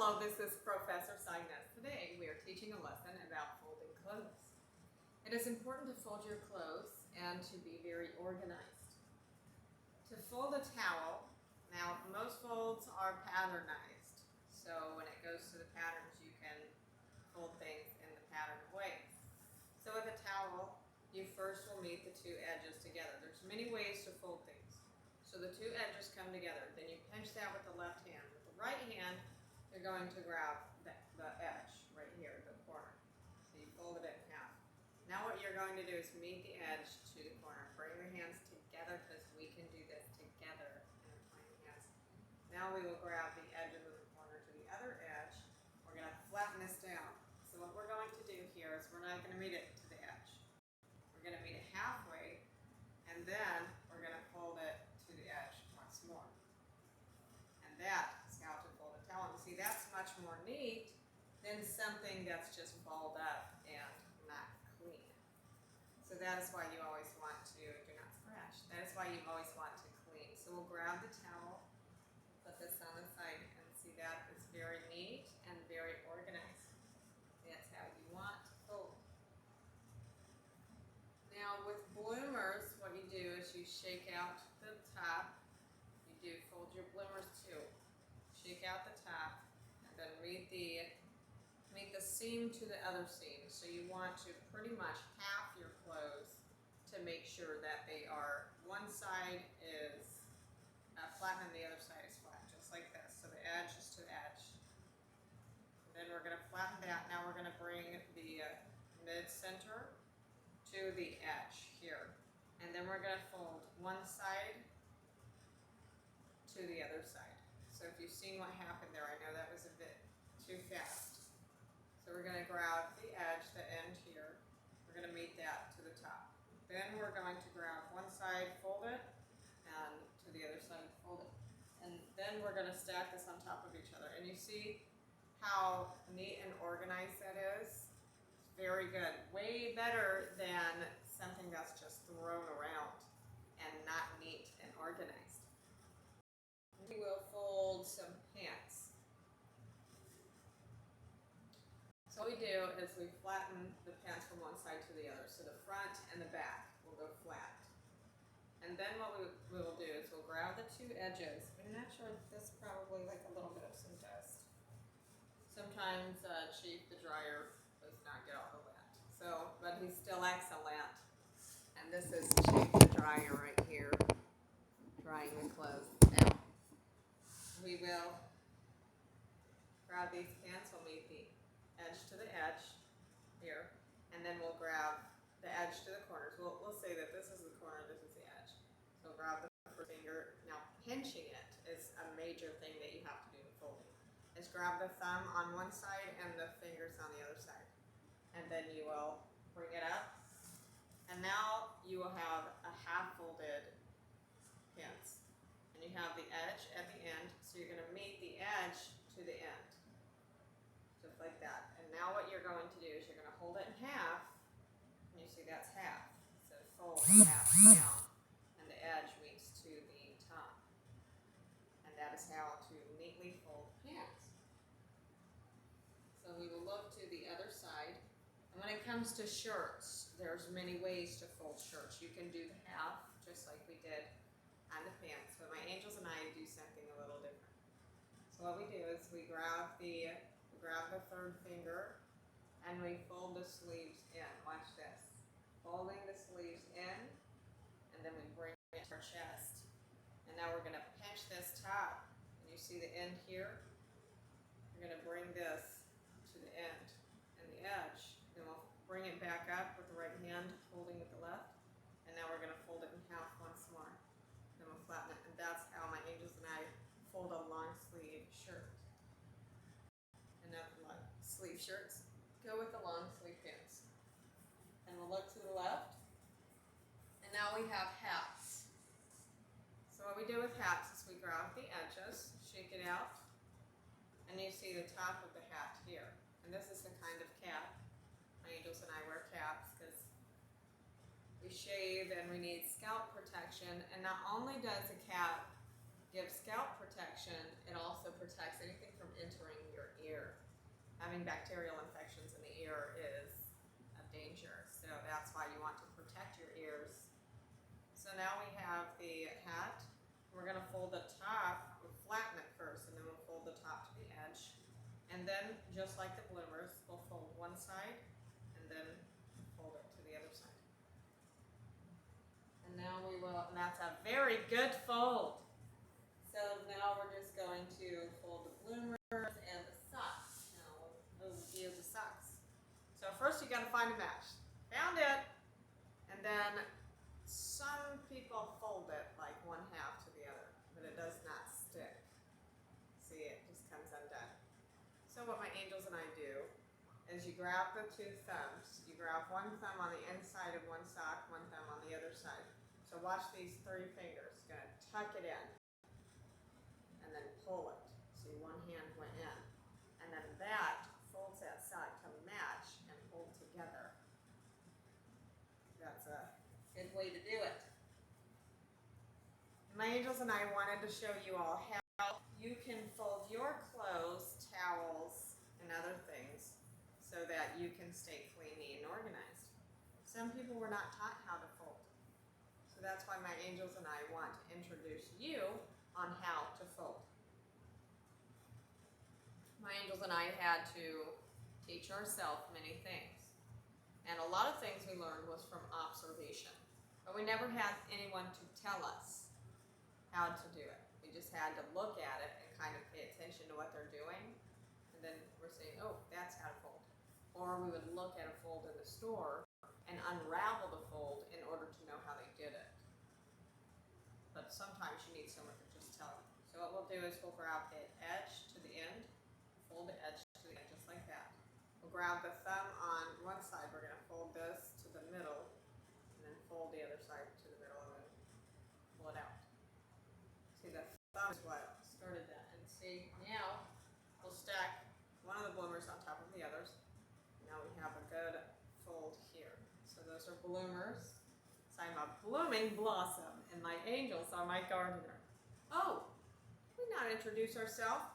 Hello, this is Professor Cygnus. Today we are teaching a lesson about folding clothes. It is important to fold your clothes and to be very organized. To fold a towel, now most folds are patternized, so when it goes to the patterns you can fold things in the patterned ways. So with a towel, you first will meet the two edges together. There's many ways to fold things. So the two edges come together, then you pinch that with the left hand. With the right hand, you're going to grab the edge right here, the corner. So you fold it in half. Now what you're going to do is meet the edge to the corner. Bring your hands together because we can do this together in our tiny hands. Now we will grab the edge of the corner to the other edge. We're going to flatten this down. So what we're going to do here is we're not going to meet it to the edge. We're going to meet it halfway, and then we're going to fold it to the edge once more. And that is how to fold a towel. You see, that's much more neat than something that's just balled up and not clean. So that is why you always want to, do not scratch, that is why you always want to clean. So we'll grab the towel, put this on the side, and see that is very neat and very organized. That's how you want to fold. Now with bloomers, what you do is you shake out the top. You do fold your bloomers too. Shake out the top and then meet the seam to the other seam. So you want to pretty much half your clothes to make sure that they are, one side is flat and the other side is flat, just like this. So the edge is to edge. And then we're going to flatten that. Now we're going to bring the mid-center to the edge here. And then we're going to fold one side to the other side. So if you've seen what happened there, I know that was a bit too fast. So we're going to grab the edge, the end here. We're going to meet that to the top. Then we're going to grab one side, fold it, and to the other side, fold it. And then we're going to stack this on top of each other. And you see how neat and organized that is? It's very good. Way better than something that's just thrown around and not neat and organized. We will fold some pants. So what we do is we flatten the pants from one side to the other. So the front and the back will go flat. And then what we will do is we'll grab the two edges. I'm not sure, this probably like a little bit of some dust. Sometimes Chief the dryer does not get all the wet. So, but he's still excellent. And this is Chief the dryer right here, drying the clothes. Now, we will grab these pants, we'll meet the edge to the edge here, and then we'll grab the edge to the corners. We'll say that this is the corner, this is the edge. So grab the first finger. Now pinching it is a major thing that you have to do in folding. Is grab the thumb on one side and the fingers on the other side. And then you will bring it up. And now you will have a half folded pants. And you have the edge at the end, so you're going to meet the edge to the end. Just like that. And now what you're going to do is you're going to hold it in half, and you see that's half. So fold half down, and the edge meets to the top. And that is how to neatly fold pants. So we will look to the other side. And when it comes to shirts, there's many ways to fold shirts. You can do the half, just like we did on the pants, but my angels and I do something a little different. So what we do is we grab the third finger and we fold the sleeves in. Watch this. Folding the sleeves in, and then we bring it to our chest. And now we're going to pinch this top, and you see the end here? We're going to bring this to the end and the edge. Then we'll bring it back up with the right hand, holding with the left. And now we're going to fold it in half once more. Then we'll flatten it. And that's how my angels and I fold a long sleeve shirt. And now the long sleeve shirts go with the long sleeve pants. And we'll look to the left. And now we have hats. So what we do with hats is we grab the edges, shake it out, and you see the top of the hat here. And this is the kind of cap. My angels and I wear caps because we shave and we need scalp protection. And not only does a cap give scalp protection, it also protects anything from entering your having bacterial infections in the ear is a danger. So that's why you want to protect your ears. So now we have the hat. We're going to fold the top, we'll flatten it first, and then we'll fold the top to the edge. And then, just like the bloomers, we'll fold one side, and then fold it to the other side. And now we will, and that's a very good fold. So now we're just going to fold the bloomers and the socks. Now we'll view the socks. So first you got to find a match. Found it, and then some people fold it like one half to the other, but it does not stick. See, it just comes undone. So what my angels and I do is you grab the two thumbs. You grab one thumb on the inside of one sock, one thumb on the other side. So watch these 3 fingers. You're going to tuck it in and then pull it. See, one hand went in. And then that folds that sock to match and hold together. That's a good way to do it. My angels and I wanted to show you all how you can fold your clothes, towels, and other things so that you can stay clean, neat, and organized. Some people were not taught how to fold. So that's why my angels and I want to introduce you on how to fold. My angels and I had to teach ourselves many things. And a lot of things we learned was from observation. But we never had anyone to tell us how to do it. We just had to look at it and kind of pay attention to what they're doing. And then we're saying, oh, that's how to fold. Or we would look at a fold in the store and unravel the fold in order to know how they did it. But sometimes you need someone to just tell you. So what we'll do is we'll grab the edge to the end, fold the edge to the end just like that. We'll grab the thumb on one side. We're going to fold this to the middle, and then fold the other side to the middle, and then pull it out. See, the thumb is what started that. And see, now we'll stack one of the bloomers on top of the others. Now we have a good fold here. So those are bloomers. So I'm a blooming blossom, and my angels are my gardener. Oh, did we not introduce ourselves?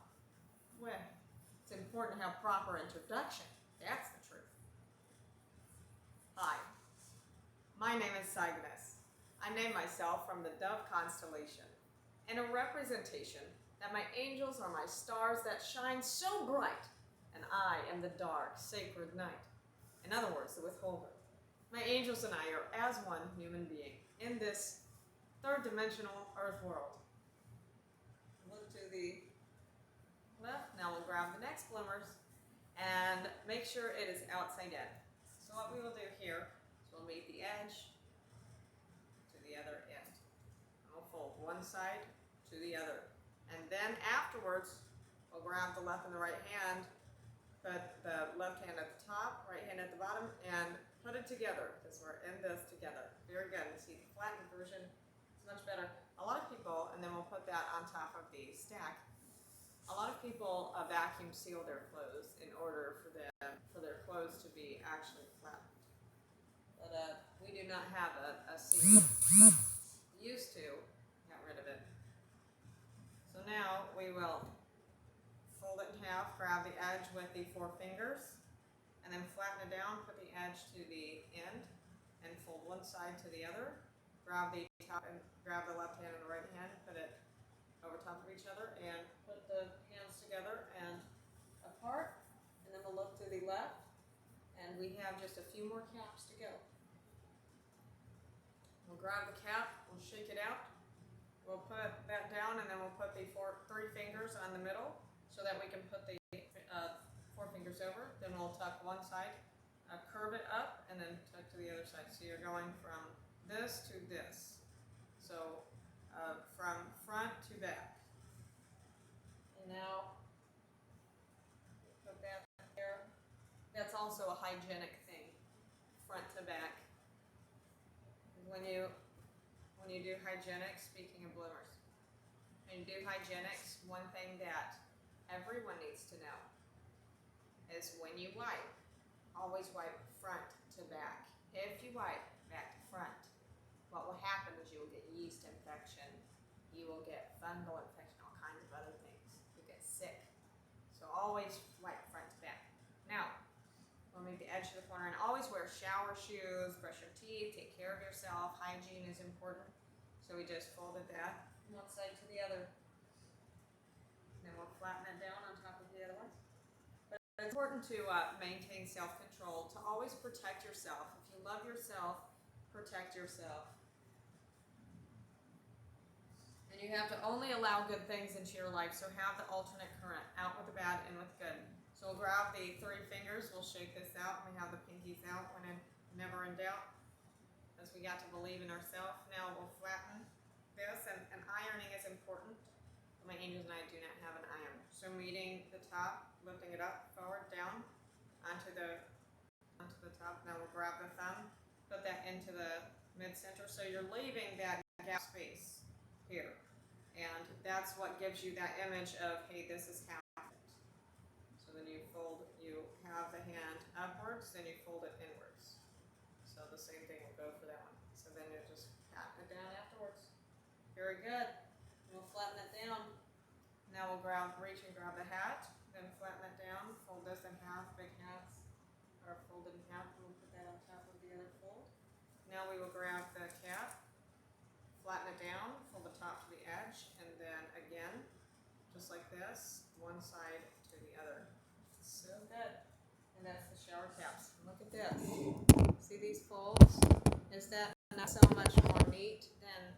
Well, it's important to have proper introduction. That's the truth. Hi, my name is Cygnus. I named myself from the dove constellation, and a representation that my angels are my stars that shine so bright, and I am the dark, sacred night. In other words, the withholder. My angels and I are as one human being in this third-dimensional earth world. Look to the left. Now we'll grab the next bloomers and make sure it is outside in. So what we will do here is we'll meet the edge to the other end. And we'll fold one side to the other. And then afterwards, we'll grab the left and the right hand, put the left hand at the top, right hand at the bottom, and put it together because we're in this together. Very good. And see, the flattened version is much better. A lot of people, and then we'll put that on top of the stack. A lot of people vacuum seal their clothes in order for their clothes to be actually flattened. But we do not have a seal. We used to, got rid of it. So now we will fold it in half, grab the edge with the 4 fingers, and then flatten it down, put the edge to the end, and fold one side to the other. Grab the top and grab the left hand and the right hand, put it over top of each other, and put the hands together and apart. And then we'll look to the left, and we have just a few more caps to go. We'll grab the cap, we'll shake it out. We'll put that down, and then we'll put the 3 fingers on the middle so that we can put the 4 fingers over. Then we'll tuck one side, curve it up, and then tuck to the other side. So you're going from this to this. So from front to back. And now put that there. That's also a hygienic thing, front to back. When you do hygienics, speaking of bloomers, when you do hygienics, one thing that everyone needs to know is when you wipe, always wipe front to back. If you wipe back to front, what will happen is you will get yeast infection, you will get fungal infection, all kinds of other things. You get sick. So always wipe front to back. shower shoes, brush your teeth, take care of yourself. Hygiene is important. So we just folded that one side to the other. Then we'll flatten it down on top of the other one. But it's important to maintain self-control, to always protect yourself. If you love yourself, protect yourself. And you have to only allow good things into your life, so have the alternate current, out with the bad, in with good. So we'll grab the 3 fingers, we'll shake this out, and we have the pinkies out when never in doubt, as we got to believe in ourselves. Now we'll flatten this, and ironing is important. My angels and I do not have an iron. So meeting the top, lifting it up, forward, down, onto the top. Now we'll grab the thumb, put that into the mid-center, so you're leaving that gap space here. And that's what gives you that image of, hey, this is half it. So then you have the hand upwards, then you fold it inwards. So the same thing will go for that one. So then you just pat it down afterwards. Very good. We'll flatten it down. Now we'll reach and grab the hat, then flatten it down, fold this in half. Big hats are folded in half, and we'll put that on top of the other fold. Now we will grab the cap, flatten it down, fold the top to the edge, and then again, just like this, one side to the other. So good. And that's the shower caps. Look at this. See these folds? Is that not so much more neat than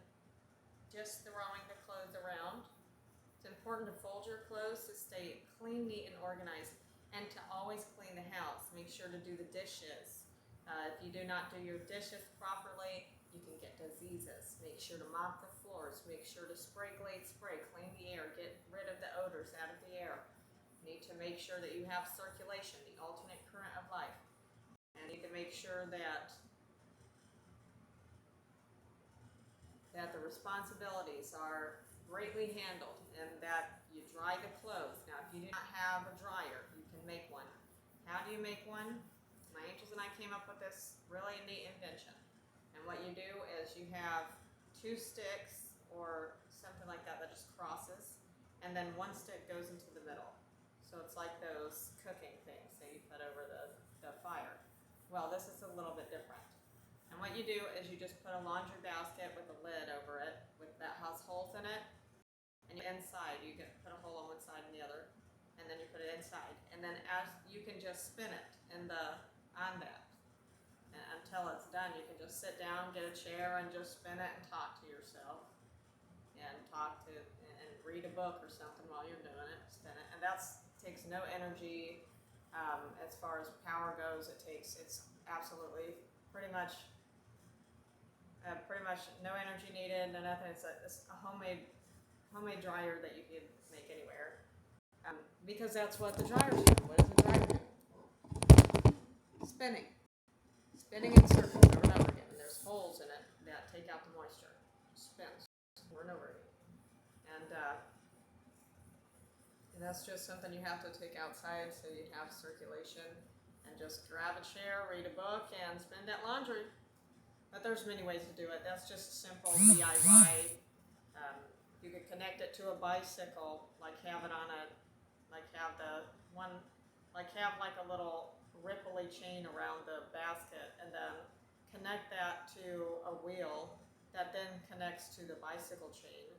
just throwing the clothes around? It's important to fold your clothes to stay clean, neat, and organized, and to always clean the house. Make sure to do the dishes. If you do not do your dishes properly, you can get diseases. Make sure to mop the floors. Make sure to spray, clean the air, get rid of the odors out of the air. You need to make sure that you have circulation, the alternate current of life. And you need to make sure that the responsibilities are greatly handled and that you dry the clothes. Now, if you do not have a dryer, you can make one. How do you make one? My angels and I came up with this really neat invention. And what you do is you have 2 sticks or something like that just crosses, and then 1 stick goes into the middle. So it's like those cooking things that you put over the fire. Well, this is a little bit different. And what you do is you just put a laundry basket with a lid over it that has holes in it, and inside you can put a hole on one side and the other, and then you put it inside, and then as you can just spin it on that. And until it's done, you can just sit down, get a chair, and just spin it and talk to yourself, and read a book or something while you're doing it. Spin it, and takes no energy. As far as power goes, it's absolutely pretty much no energy needed, no nothing. It's a homemade dryer that you can make anywhere, because that's what the dryers do. What does the dryer do? Spinning in circles over and over again. And there's holes in it that take out the moisture. It spins over and over again, and that's just something you have to take outside so you have circulation. And just grab a chair, read a book, and spin that laundry. But there's many ways to do it. That's just simple D.I.Y. You could connect it to a bicycle, like have a little ripply chain around the basket, and then connect that to a wheel that then connects to the bicycle chain.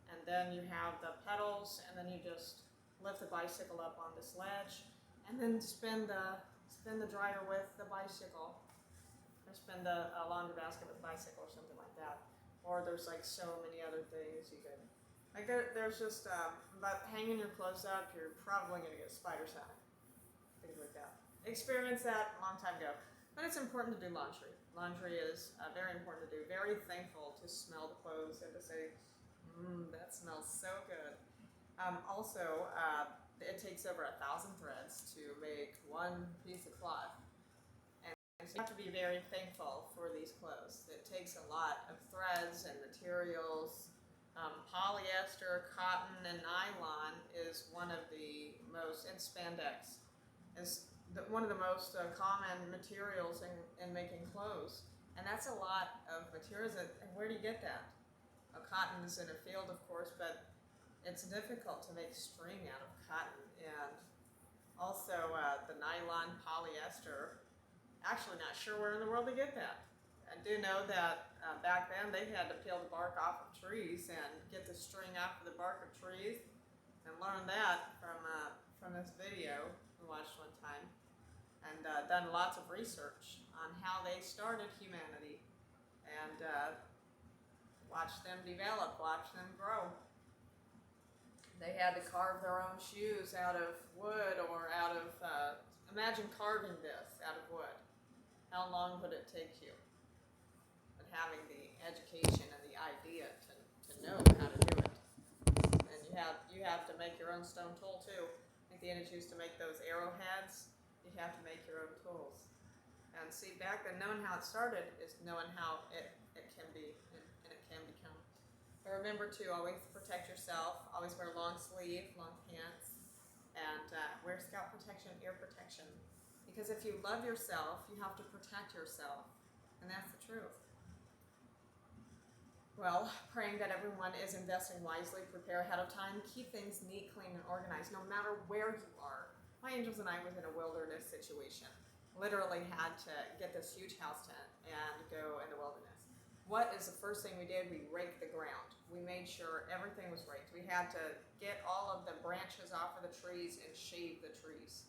And then you have the pedals, and then you just lift the bicycle up on this ledge, and then spin the dryer with the bicycle. Or spin the laundry basket with the bicycle or something like that. Or there's like so many other things you could, like there's just, but hanging your clothes up, you're probably going to get spiders on it. Things like that. Experienced that a long time ago. But it's important to do laundry. Laundry is very important to do. Very thankful to smell the clothes and to say, that smells so good. Also, it takes over 1,000 threads to make 1 piece of cloth. So you have to be very thankful for these clothes. It takes a lot of threads and materials. Polyester, cotton, and nylon is one of the most, and spandex is one of the most common materials in making clothes. And that's a lot of materials. And where do you get that? Cotton is in a field, of course, but it's difficult to make string out of cotton. And also the nylon, polyester, Actually not sure where in the world to get that. I do know that back then they had to peel the bark off of trees and get the string off of the bark of trees, and learned that from this video we watched one time, and done lots of research on how they started humanity, and watched them develop, watched them grow. They had to carve their own shoes out of wood or out of, imagine carving this out of wood. How long would it take you? But having the education and the idea to know how to do it. And you have to make your own stone tool too. Like the Indians used to make those arrowheads. You have to make your own tools. And see, back then, knowing how it started is knowing how it can be and it can become. But remember to always protect yourself. Always wear long sleeve, long pants, and wear scalp protection, ear protection. Because if you love yourself, you have to protect yourself, and that's the truth. Well, praying that everyone is investing wisely, prepare ahead of time, keep things neat, clean, and organized, no matter where you are. My angels and I was in a wilderness situation. Literally had to get this huge house tent and go in the wilderness. What is the first thing we did? We raked the ground. We made sure everything was raked. We had to get all of the branches off of the trees and shave the trees.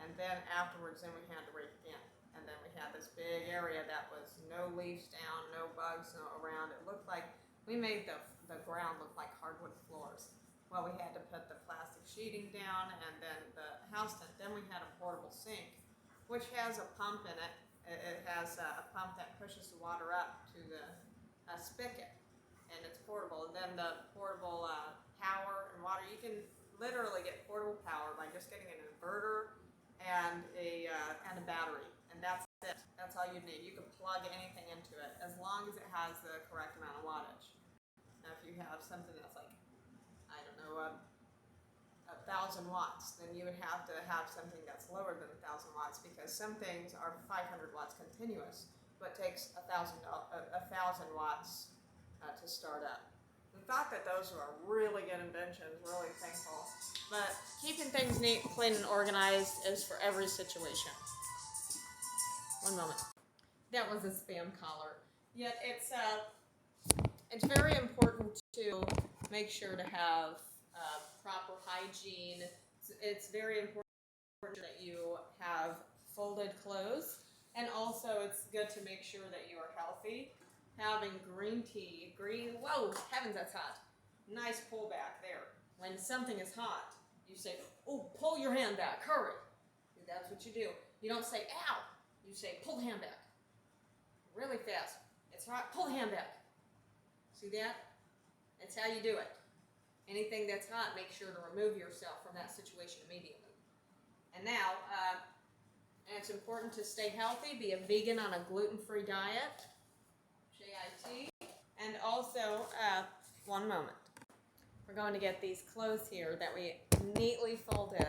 And then afterwards, then we had to rake again. And then we had this big area that was no leaves down, no bugs around. It looked like, we made the ground look like hardwood floors. Well, we had to put the plastic sheeting down and then the house tent. Then we had a portable sink, which has a pump in it. It has a pump that pushes the water up to the spigot, and it's portable. And then the portable power and water, you can literally get portable power by just getting an inverter and a battery, and that's it. That's all you need. You can plug anything into it as long as it has the correct amount of wattage. Now, if you have something that's like, I don't know, 1,000 watts, then you would have to have something that's lower than 1,000 watts, because some things are 500 watts continuous, but takes 1,000 watts to start up. We thought that those were really good inventions, really thankful. But keeping things neat, clean, and organized is for every situation. One moment. That was a spam caller. Yet it's very important to make sure to have proper hygiene. It's very important that you have folded clothes, and also it's good to make sure that you are healthy. Having green tea, whoa, heavens, that's hot. Nice pull back there. When something is hot, you say, oh, pull your hand back, hurry. That's what you do. You don't say, ow. You say, pull the hand back. Really fast. It's hot, pull the hand back. See that? That's how you do it. Anything that's hot, make sure to remove yourself from that situation immediately. And now, and it's important to stay healthy, be a vegan on a gluten-free diet, JIT, and also, one moment. We're going to get these clothes here that we neatly folded.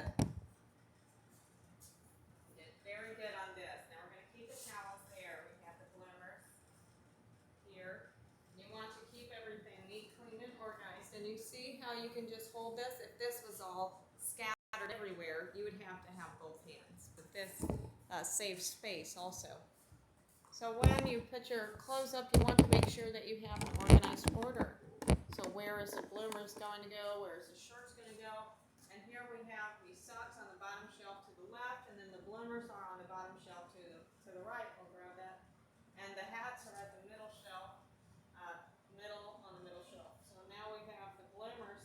Did very good on this. Now we're going to keep the towels there. We have the bloomers here. You want to keep everything neat, clean, and organized. And you see how you can just hold this? If this was all scattered everywhere, you would have to have both hands. But this saves space also. So when you put your clothes up, you want to make sure that you have an organized order. So where is the bloomers going to go? Where is the shirts going to go? And here we have the socks on the bottom shelf to the left, and then the bloomers are on the bottom shelf to the right. We'll grab that. And the hats are at the middle shelf, on the middle shelf. So now we have the bloomers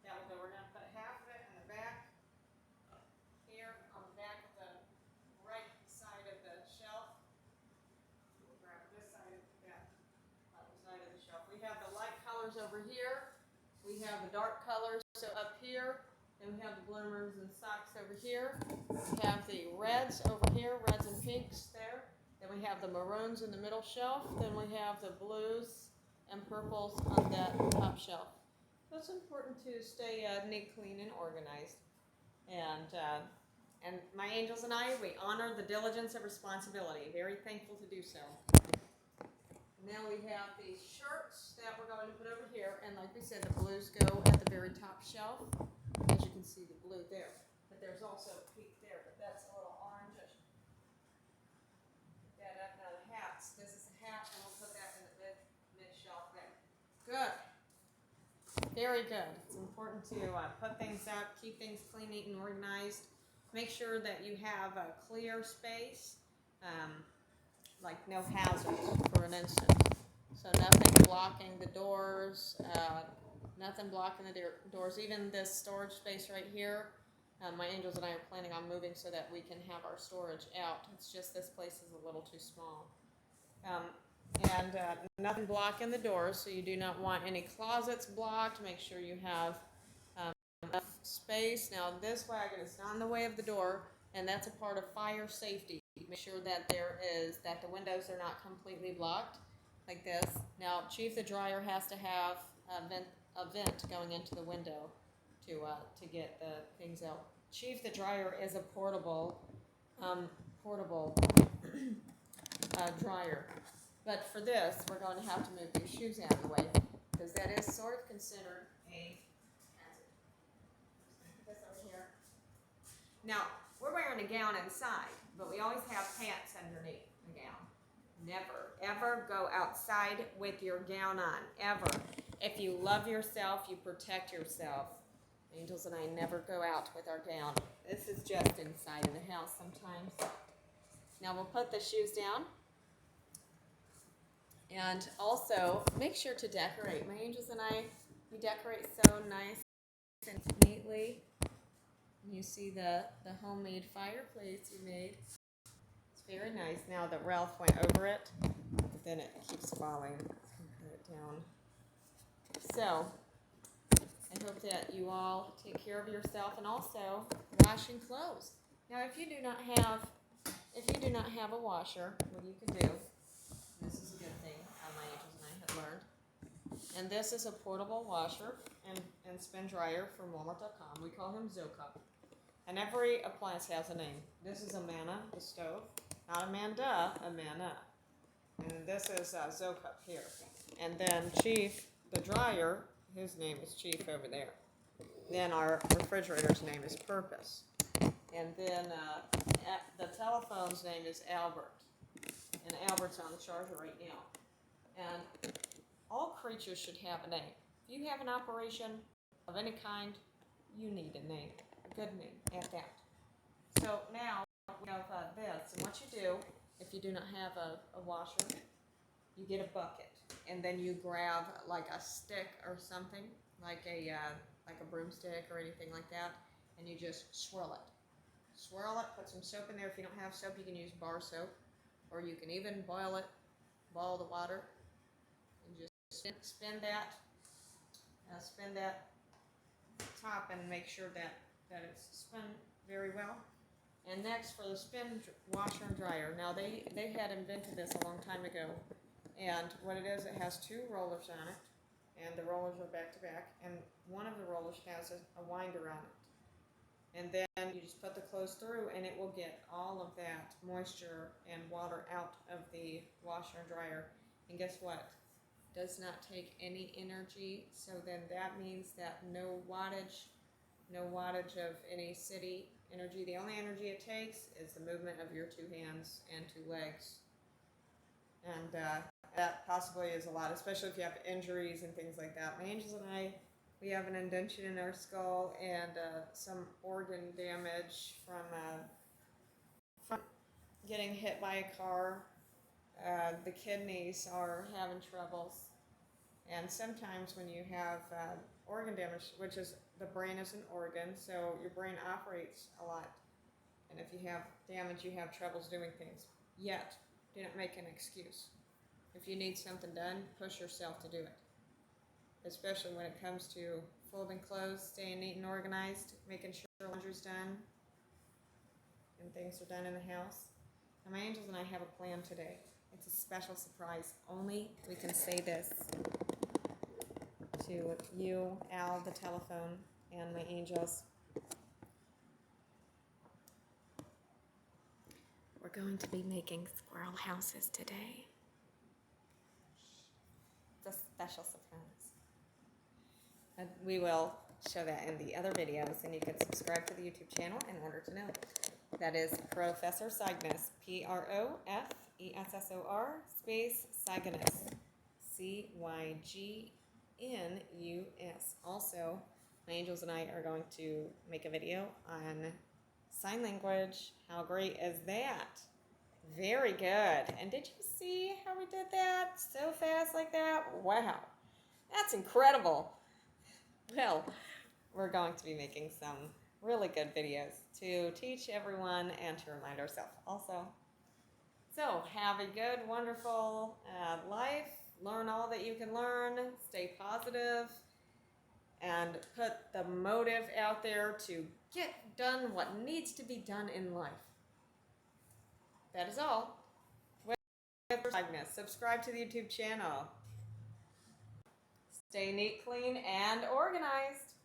that will go. We're going to put half of it in the back, here on the back of the right side of the shelf. We'll grab this side of the back, side of the shelf. We have the light colors over here. We have the dark colors, so up here. Then we have the bloomers and socks over here. We have the reds over here, reds and pinks there. Then we have the maroons in the middle shelf. Then we have the blues and purples on that top shelf. So it's important to stay neat, clean, and organized. And my angels and I, we honor the diligence of responsibility. Very thankful to do so. Now we have these shirts that we're going to put over here, and like we said, the blues go at the very top shelf. As you can see, the blue there. But there's also pink there, but that's a little orangish. Good. Very good. It's important to put things up, keep things clean, neat, and organized. Make sure that you have a clear space, like no hazards, for an instance. So nothing blocking the doors, nothing blocking the doors. Even this storage space right here, my angels and I are planning on moving so that we can have our storage out. It's just this place is a little too small. And nothing blocking the doors, so you do not want any closets blocked. Make sure you have enough space. Now this wagon is not in the way of the door, and that's a part of fire safety. Make sure that that the windows are not completely blocked, like this. Now Chief the dryer has to have a vent going into the window to get the things out. Chief the dryer is a portable dryer. But for this, we're going to have to move your shoes out of the way, because that is sort of considered a hazard. Put this over here. Now, we're wearing a gown inside, but we always have pants underneath the gown. Never, ever go outside with your gown on, ever. If you love yourself, you protect yourself. Angels and I never go out with our gown. This is just inside of the house sometimes. Now we'll put the shoes down. And also, make sure to decorate. My angels and I, we decorate so nice and neatly. You see the homemade fireplace we made. It's very nice. Now that Ralph went over it, but then it keeps falling. Put it down. So, I hope that you all take care of yourself, and also washing clothes. Now, if you do not have a washer, what you can do, this is a good thing my angels and I have learned. And this is a portable washer and spin dryer from Walmart.com. We call him Zocup. And every appliance has a name. This is Amana, the stove. Not Amanda, Amana. And this is Zocup here. And then Chief, the dryer, his name is Chief over there. Then our refrigerator's name is Purpose. And then the telephone's name is Albert. And Albert's on the charger right now. And all creatures should have a name. If you have an operation of any kind, you need a name, a good name at that. So now we have this, and what you do, if you do not have a washer, you get a bucket, and then you grab like a stick or something, like a broomstick or anything like that, and you just swirl it. Swirl it, put some soap in there. If you don't have soap, you can use bar soap, or you can even boil the water, and just spin that top and make sure that it's spun very well. And next for the spin washer and dryer. Now they had invented this a long time ago, and what it is, it has two rollers on it, and the rollers are back to back, and one of the rollers has a winder on it. And then you just put the clothes through, and it will get all of that moisture and water out of the washer and dryer. And guess what? Does not take any energy. So then that means that no wattage of any city energy. The only energy it takes is the movement of your two hands and two legs. And that possibly is a lot, especially if you have injuries and things like that. My angels and I, we have an indention in our skull and some organ damage from getting hit by a car. The kidneys are having troubles. And sometimes when you have organ damage, which is the brain is an organ, so your brain operates a lot. And if you have damage, you have troubles doing things. Yet, do not make an excuse. If you need something done, push yourself to do it. Especially when it comes to folding clothes, staying neat and organized, making sure laundry's done, and things are done in the house. And my angels and I have a plan today. It's a special surprise. Only we can say this to you, Al, the telephone, and my angels. We're going to be making squirrel houses today. It's a special surprise. And we will show that in the other videos, and you can subscribe to the YouTube channel in order to know. That is Professor Cygnus, Professor space Cygnus, Cygnus. in US. Also, my angels and I are going to make a video on sign language. How great is that? Very good. And did you see how we did that so fast like that? Wow, that's incredible. Well, we're going to be making some really good videos to teach everyone and to remind ourselves also. So have a good, wonderful life. Learn all that you can learn. Stay positive, and put the motive out there to get done what needs to be done in life. That is all. Subscribe to the YouTube channel. Stay neat, clean, and organized.